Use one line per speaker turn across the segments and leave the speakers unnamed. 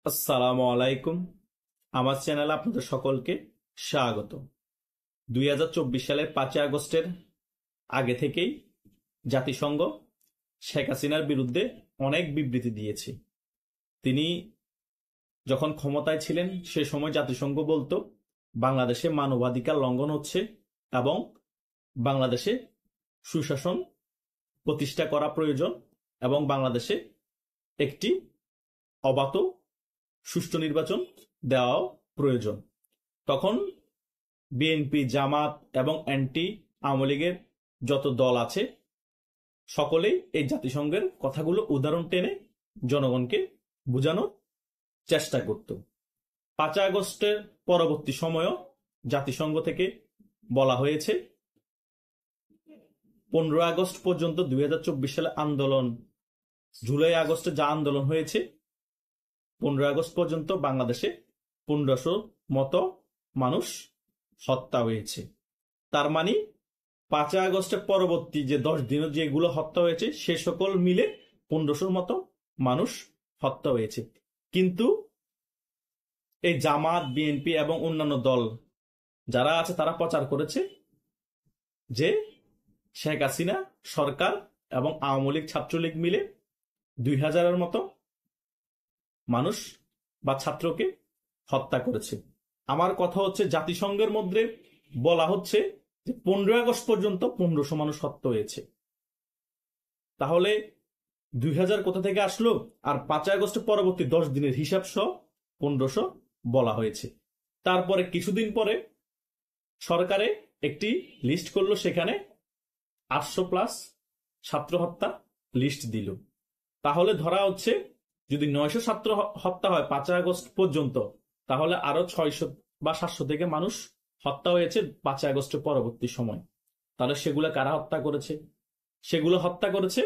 আসসালামু আলাইকুম। আমার চ্যানেলে আপনাদের সকলকে স্বাগত। 2024 সালের 5ই আগস্টের আগে থেকেই জাতিসংঘ শেখ হাসিনার বিরুদ্ধে অনেক বিবৃতি দিয়েছে। তিনি যখন ক্ষমতায় ছিলেন সে সময় জাতিসংঘ বলতো বাংলাদেশে মানবাধিকার লঙ্ঘন হচ্ছে এবং বাংলাদেশে সুশাসন প্রতিষ্ঠা করা প্রয়োজন এবং বাংলাদেশে একটি অবাধ সুষ্ঠু নির্বাচন দেওয়াও প্রয়োজন। তখন বিএনপি, জামাত এবং অ্যান্টি আওয়ামী লীগের যত দল আছে সকলেই এই জাতিসংঘের কথাগুলো উদাহরণ টেনে জনগণকে বোঝানোর চেষ্টা করত। 5ই আগস্টের পরবর্তী সময়ও জাতিসংঘ থেকে বলা হয়েছে 15ই আগস্ট পর্যন্ত 2024 সালে আন্দোলন, জুলাই আগস্টে যা আন্দোলন হয়েছে 15ই আগস্ট পর্যন্ত বাংলাদেশে 1500 মতো মানুষ হত্যা হয়েছে। তার মানে 5ই আগস্টের পরবর্তী যে 10 দিনে যেগুলো হত্যা হয়েছে সে সকল মিলে 1500 মতো মানুষ হত্যা হয়েছে। কিন্তু এই জামাত, বিএনপি এবং অন্যান্য দল যারা আছে তারা প্রচার করেছে যে শেখ হাসিনা সরকার এবং আওয়ামী লীগ, ছাত্রলীগ মিলে 2000-এর মতো মানুষ বা ছাত্রকে হত্যা করেছে। আমার কথা হচ্ছে জাতিসংঘের মধ্যে বলা হচ্ছে যে 15ই আগস্ট পর্যন্ত 1500 মানুষ হত্যা হয়েছে। তাহলে 2000 কোথা থেকে আসলো? আর 5ই আগস্টের পরবর্তী 10 দিনের হিসাব সহ 1500 বলা হয়েছে। তারপরে কিছুদিন পরে সরকারে একটি লিস্ট করলো, সেখানে 800+ ছাত্র হত্যা লিস্ট দিল। তাহলে ধরা হচ্ছে যদি 900 ছাত্র হত্যা হয় 5ই আগস্ট পর্যন্ত, তাহলে আরো 600 বা 700 থেকে মানুষ হত্যা হয়েছে 5ই আগস্টের পরবর্তী সময়। তাহলে সেগুলো কারা হত্যা করেছে? সেগুলো হত্যা করেছে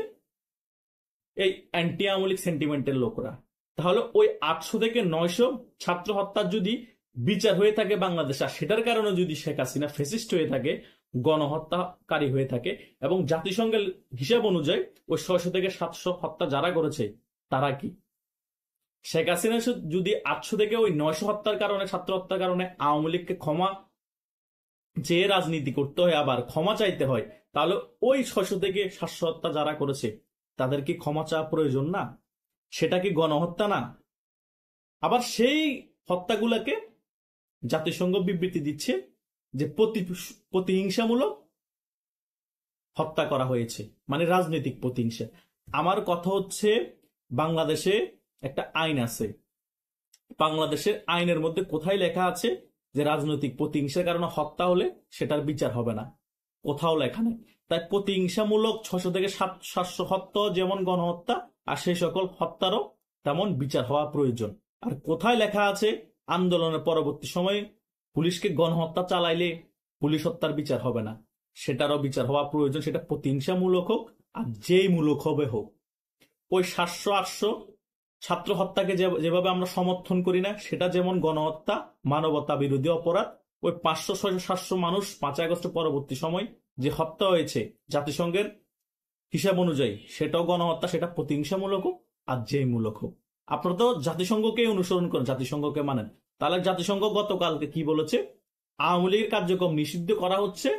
এই অ্যান্টি আওয়ামী লীগ সেন্টিমেন্টের লোকরা। তাহলে ওই 800 থেকে 900 ছাত্র হত্যার যদি বিচার হয়ে থাকে বাংলাদেশ, আর সেটার কারণে যদি শেখ হাসিনা ফেসিস্ট হয়ে থাকে, গণহত্যাকারী হয়ে থাকে, এবং জাতিসংঘের হিসাব অনুযায়ী ওই 600 থেকে 700 হত্যা যারা করেছে তারা কি? শেখ হাসিনা যদি 800 থেকে ওই 900 হত্যার কারণে, ছাত্র হত্যার কারণে আওয়ামী লীগকে ক্ষমা চেয়ে রাজনীতি করতে হয়, আবার ক্ষমা চাইতে হয়, তাহলে ওই 600 থেকে 700 হত্যা যারা করেছে তাদের কি ক্ষমা চাওয়া প্রয়োজন না? সেটা কি গণহত্যা না? আবার সেই হত্যাগুলোকে জাতিসংঘ বিবৃতি দিচ্ছে যে প্রতিহিংসামূলক হত্যা করা হয়েছে, মানে রাজনৈতিক প্রতিহিংসা। আমার কথা হচ্ছে বাংলাদেশে একটা আইন আছে, বাংলাদেশের আইনের মধ্যে কোথায় লেখা আছে যে রাজনৈতিক প্রতিহিংসার কারণে হত্যা হলে সেটার বিচার হবে না? কোথাও লেখা নেই। তাই প্রতিহিংসামূলক 600 থেকে 700 হত্যা যেমন গণহত্যা, আর সেই সকল হত্যারও তেমন বিচার হওয়া প্রয়োজন। আর কোথায় লেখা আছে আন্দোলনের পরবর্তী সময়ে পুলিশকে গণহত্যা চালাইলে পুলিশ হত্যার বিচার হবে না? সেটারও বিচার হওয়া প্রয়োজন, সেটা প্রতিহিংসামূলক হোক আর যেই মূলক হবে হোক। ওই 700-800 ছাত্র হত্যাকে যেভাবে আমরা সমর্থন করি না, সেটা যেমন গণহত্যা, মানবতা বিরোধী অপরাধ, ওই 500-600-700 মানুষ 5ই আগস্টের পরবর্তী সময় যে হত্যা হয়েছে জাতিসংঘের হিসাব অনুযায়ী সেটাও গণহত্যা, সেটা প্রতিহিংসামূলক হোক আর যেই মূলক হোক। আপনারা তো জাতিসংঘকে অনুসরণ করেন, জাতিসংঘকে মানেন, তাহলে জাতিসংঘ গতকালকে কি বলেছে? আওয়ামী লীগের কার্যক্রম নিষিদ্ধ করা হচ্ছে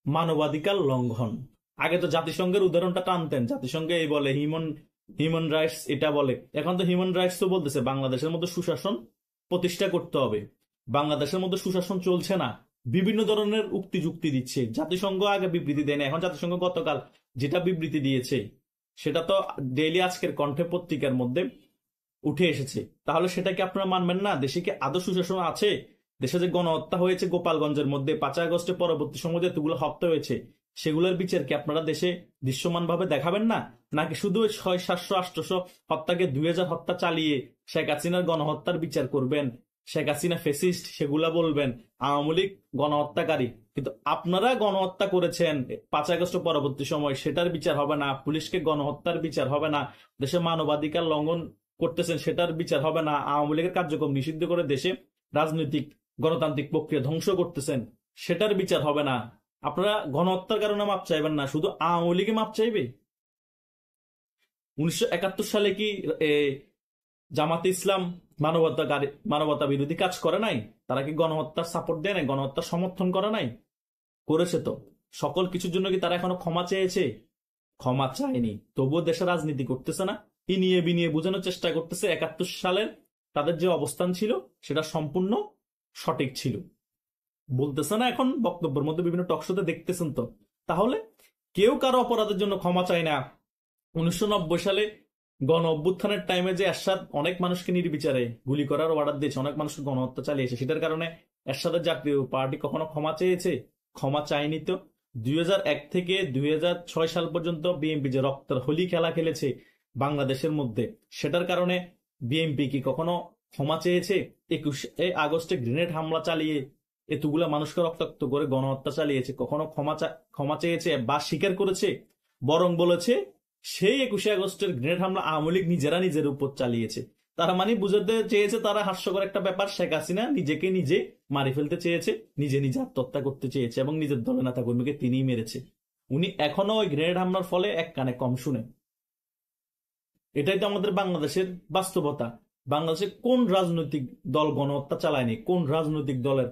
মানবাধিকার লঙ্ঘন। আগে তো জাতিসংঘের উদাহরণটা টানতেন, জাতিসংঘে এই বলে হিউম্যান রাইটস, এটা বলে। এখন তো হিউম্যান রাইটস তো বলতেছে বাংলাদেশের মধ্যে সুশাসন প্রতিষ্ঠা করতে হবে। বাংলাদেশের মধ্যে সুশাসন চলছে না, বিভিন্ন ধরনের উক্তি যুক্তি দিচ্ছে। জাতিসংঘ আগে বিবৃতি দেয় না, এখন জাতিসংঘ গতকাল যেটা বিবৃতি দিয়েছে সেটা তো ডেইলি আজকের কণ্ঠে পত্রিকার মধ্যে উঠে এসেছে। তাহলে সেটা কি আপনারা মানবেন না? দেশে কি আদৌ সুশাসন আছে? দেশে যে গণহত্যা হয়েছে গোপালগঞ্জের মধ্যে 5ই আগস্টের পরবর্তী সময় এতগুলো হত্যা হয়েছে, সেগুলোর বিচার কি আপনারা দেশে দৃশ্যমান ভাবে দেখাবেন না? নাকি শুধু 600-700-800 হত্যাকে 2000 হত্যা চালিয়ে শেখ হাসিনার গণহত্যার বিচার করবেন? শেখ হাসিনা ফেসিস্ট সেগুলা বলবেন, আওয়ামী লীগ গণহত্যাকারী, কিন্তু আপনারা গণহত্যা করেছেন 5ই আগস্টের পরবর্তী সময়, সেটার বিচার হবে না। পুলিশকে গণহত্যার বিচার হবে না। দেশে মানবাধিকার লঙ্ঘন করতেছেন, সেটার বিচার হবে না। আওয়ামী লীগের কার্যক্রম নিষিদ্ধ করে দেশে রাজনৈতিক গণতান্ত্রিক প্রক্রিয়া ধ্বংস করতেছেন, সেটার বিচার হবে না। আপনারা গণহত্যার কারণে মাপ চাইবেন না, শুধু আওয়ামী লীগে মাপ চাইবে? 1971 সালে কি জামাতে ইসলাম মানবতা বিরোধী কাজ করে নাই? তারা কি গণহত্যার সাপোর্ট দেয় নাই? গণহত্যার সমর্থন করে নাই? করেছে তো। সকল কিছুর জন্য কি তারা এখনো ক্ষমা চেয়েছে? ক্ষমা চায়নি, তবুও দেশে রাজনীতি করতেছে না, ইনিয়ে বিনিয়ে বোঝানোর চেষ্টা করতেছে 71 সালের তাদের যে অবস্থান ছিল সেটা সম্পূর্ণ সঠিক ছিল। বলতেছে না এখন বক্তব্যের মধ্যে, বিভিন্ন টকশোতে দেখতেছেন তো। তাহলে কেউ কারো অপরাধের জন্য ক্ষমা চায় না। 1990 সালে গণ অভ্যুত্থানের টাইমে যে এরশাদ অনেক মানুষকে নির্বিচারে গুলি করার অর্ডার দিয়েছে, অনেক মানুষকে গণহত্যা চালিয়েছে, সেটার কারণে এরশাদের জাতীয় পার্টি কখনো ক্ষমা চেয়েছে? ক্ষমা চায়নি তো। 2001 থেকে 2006 সাল পর্যন্ত বিএনপি যে রক্তের হোলি খেলা খেলেছে বাংলাদেশের মধ্যে, সেটার কারণে বিএনপি কি কখনো ক্ষমা চেয়েছে? 21 আগস্টে গ্রেনেড হামলা চালিয়ে এতগুলা মানুষকে রক্তাক্ত করে গণহত্যা চালিয়েছে, কখনো ক্ষমা চেয়েছে বা স্বীকার করেছে? বরং বলেছে সেই 21 আগস্টের গ্রেনেড হামলা আওয়ামী লীগ নিজেরা নিজের উপর চালিয়েছে। তারা মানে বুঝাতে চেয়েছে, তারা হাস্যকর একটা ব্যাপার, শেখ হাসিনা নিজেকে নিজে মারি ফেলতে চেয়েছে, নিজে নিজে আত্মহত্যা করতে চেয়েছে এবং নিজের দলের নেতা কর্মীকে তিনিই মেরেছে। উনি এখনো ওই গ্রেনেড হামলার ফলে এক কানে কম শুনেন। এটাই তো আমাদের বাংলাদেশের বাস্তবতা। বাংলাদেশে কোন রাজনৈতিক দল গণহত্যা চালায়নি? কোন রাজনৈতিক দলের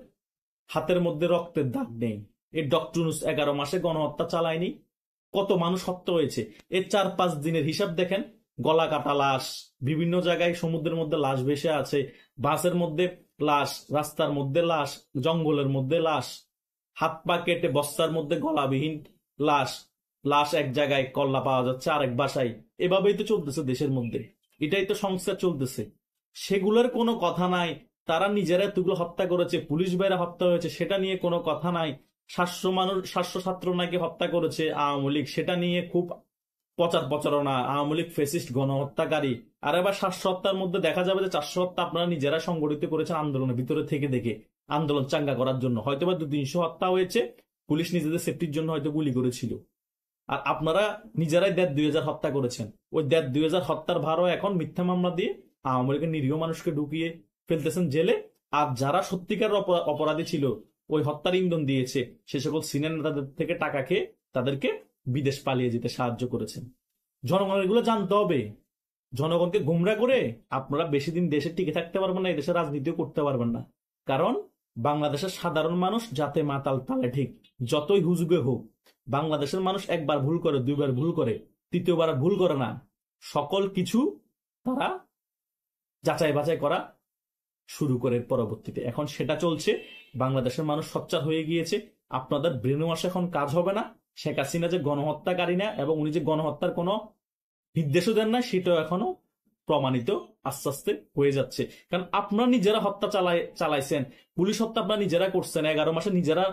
হাতের মধ্যে রক্তের দাগ নেই? এই ডক্টর ইউনূস 11 মাসে গণহত্যা চালায়নি? কত মানুষ হত্যা হয়েছে? এর 4-5 দিনের হিসাব দেখেন। গলা কাটা লাশ, বিভিন্ন জায়গায় সমুদ্রের মধ্যে লাশ ভেসে আছে, বাসের মধ্যে লাশ, রাস্তার মধ্যে লাশ, জঙ্গলের মধ্যে লাশ, হাত পা কেটে বস্তার মধ্যে গলাবিহীন লাশ, লাশ এক জায়গায়, কল্লা পাওয়া যাচ্ছে আরেক বাসায়। এভাবেই তো চলতেছে দেশের মধ্যে, এটাই তো সংস্কার চলতেছে। সেগুলোর কোনো কথা নাই। তারা নিজেরা এতগুলো হত্যা করেছে, পুলিশ বাইরে হত্যা হয়েছে, সেটা নিয়ে কোনো কথা নাই। 700 ছাত্র নাকি হত্যা করেছে আওয়ামী লীগ, সেটা নিয়ে খুব প্রচারণা, আওয়ামী লীগ ফেসিস্ট গণহত্যাকারী। আর এবার 700 হত্যার মধ্যে দেখা যাবে যে 400 হত্যা আপনারা নিজেরা সংগঠিত করেছেন আন্দোলনের ভিতরে থেকে দেখে, আন্দোলন চাঙ্গা করার জন্য। হয়তো বা 200-300 হত্যা হয়েছে, পুলিশ নিজেদের সেফটির জন্য হয়তো গুলি করেছিল। আর আপনারা নিজেরাই 1,500-2,000 হত্যা করেছেন। ওই 1,500-2,000 হত্যার ভারও এখন মিথ্যা মামলা দিয়ে আওয়ামী লীগের নিরীহ মানুষকে ঢুকিয়ে ফেলতেছেন জেলে। আর যারা সত্যিকার অপরাধী ছিল, ওই হত্যার ইন্ধন দিয়েছে, সে সকল সিনিয়র নেতাদের থেকে টাকা খেয়ে তাদেরকে বিদেশ পালিয়ে যেতে সাহায্য করেছেন। জনগণের এগুলো জানতে হবে। জনগণকে গুমরা করে আপনারা বেশি দিন দেশে টিকে থাকতে পারবেন না, এই দেশে রাজনীতিও করতে পারবেন না। কারণ বাংলাদেশের সাধারণ মানুষ যাতে মাতাল তালে ঠিক, যতই হুজুগে হোক, বাংলাদেশের মানুষ একবার ভুল করে, 2বার ভুল করে, 3য়বার ভুল করে না। সকল কিছু তারা যাচাই বাছাই করা শুরু করে পরবর্তীতে। এখন সেটা চলছে। বাংলাদেশের মানুষ সোচ্চার হয়ে গিয়েছে। আপনাদের ব্রেন ওয়াশ এখন কাজ হবে না। শেখ হাসিনা যে গণহত্যাকারী না এবং উনি যে গণহত্যার কোনো নির্দেশও দেন না, সেটাও এখনো প্রমাণিত আস্তে আস্তে হয়ে যাচ্ছে। কারণ আপনারা নিজেরা হত্যা চালাইছেন, পুলিশ হত্যা আপনারা নিজেরা করছেন, 11 মাসে নিজেরা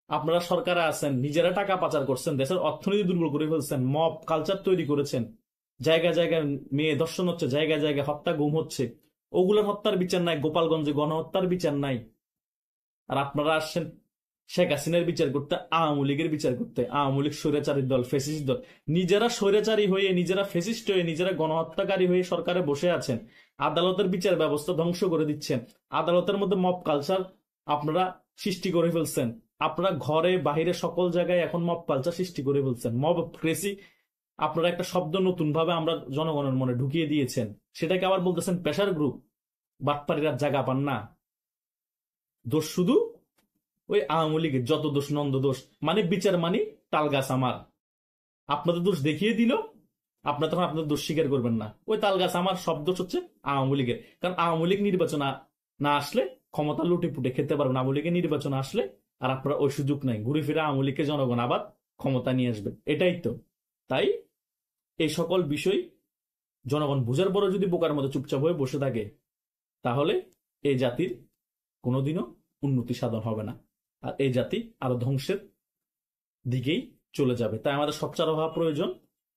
আপনারা সরকারে আছেন, নিজেরা টাকা পাচার করছেন, দেশের অর্থনীতি দুর্বল করে ফেলছেন, মব কালচার তৈরি করেছেন, জায়গায় জায়গায় মেয়ে ধর্ষণ হচ্ছে, জায়গায় জায়গায় হত্যা গুম হচ্ছে। ওগুলোর হত্যার বিচার নাই, গোপালগঞ্জে গণহত্যার বিচার নাই। আর আপনারা আসছেন শেখ হাসিনার বিচার করতে, আওয়ামী লীগের বিচার করতে। আওয়ামী লীগ স্বৈরাচারী দল, ফেসিস্ট দল। নিজেরা স্বৈরাচারী হয়ে, নিজেরা ফেসিস্ট হয়ে, নিজেরা গণহত্যাকারী হয়ে সরকারে বসে আছেন। আদালতের বিচার ব্যবস্থা ধ্বংস করে দিচ্ছেন। আদালতের মধ্যে মব কালচার আপনারা সৃষ্টি করে ফেলছেন। আপনারা ঘরে বাহিরে সকল জায়গায় এখন মব কালচার সৃষ্টি করে ফেলছেন। মব ক্রেসি আপনারা একটা শব্দ নতুন ভাবে আমরা জনগণের মনে ঢুকিয়ে দিয়েছেন। সেটাকে আবার বলতেছেন প্রেশার গ্রুপ। বাটপাড়িরা জায়গা পান না। দোষ শুধু ওই আওয়ামী লীগের, যত দোষ নন্দ দোষ, মানে বিচার মানে তাল গাছ আমার। আপনাদের দোষ দেখিয়ে দিল, আপনারা তখন আপনাদের দোষ স্বীকার করবেন না। ওই তাল গাছ আমার, সব দোষ হচ্ছে আওয়ামী লীগের। কারণ আওয়ামী লীগ নির্বাচন না আসলে ক্ষমতা লুটে পুটে খেতে পারবেন। আওয়ামী লীগের নির্বাচন আসলে আর আপনারা ওই সুযোগ নাই, ঘুরে ফিরে আওয়ামী লীগকে জনগণ আবার ক্ষমতা নিয়ে আসবে। এটাই তো। তাই এই সকল বিষয় জনগণ বুঝার পরে যদি বোকার মতো চুপচাপ হয়ে বসে থাকে, তাহলে এই জাতির কোনোদিনও উন্নতি সাধন হবে না। আর এই জাতি আরো ধ্বংসের দিকেই চলে যাবে। তাই আমাদের সোচ্চার হওয়া প্রয়োজন।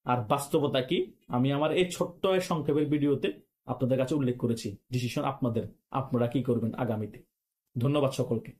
আর বাস্তবতা কি, আমি আমার এই ছোট্ট সংক্ষেপের ভিডিওতে আপনাদের কাছে উল্লেখ করেছি। ডিসিশন আপনাদের, আপনারা কি করবেন আগামীতে। ধন্যবাদ সকলকে।